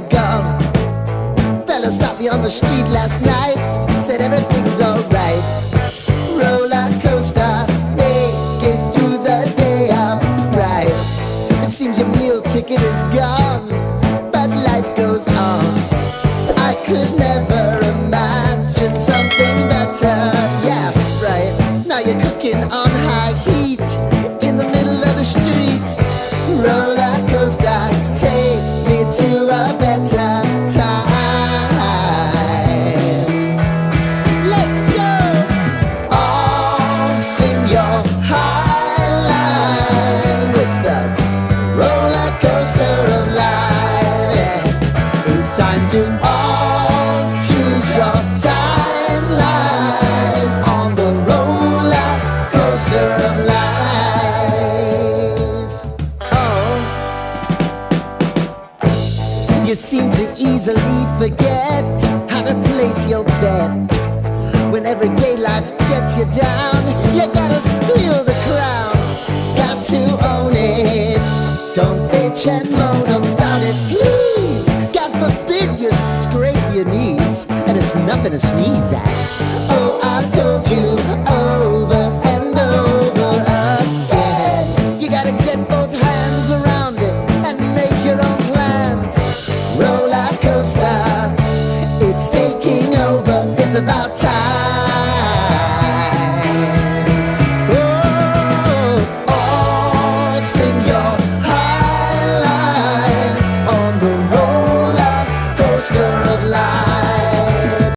have gone. Fella stopped me on the street last night, said everything's alright. Roller coaster, make it through the day upright. It seems your meal ticket is gone, but life goes on. I could never imagine something better. Yeah, right. Now you're cooking on high heat in the middle of the street. Roller coaster, take me to a better time. Let's go! All sing your high line with the roller coaster of life. Yeah. It's time to all choose your timeline on the roller coaster of life. Oh, you seem to easily forget how to place your bet. When everyday life gets you down, you gotta steal the crown. Got to own it. Don't bitch and moan about it, please. God forbid you scrape your knees, and it's nothing to sneeze at.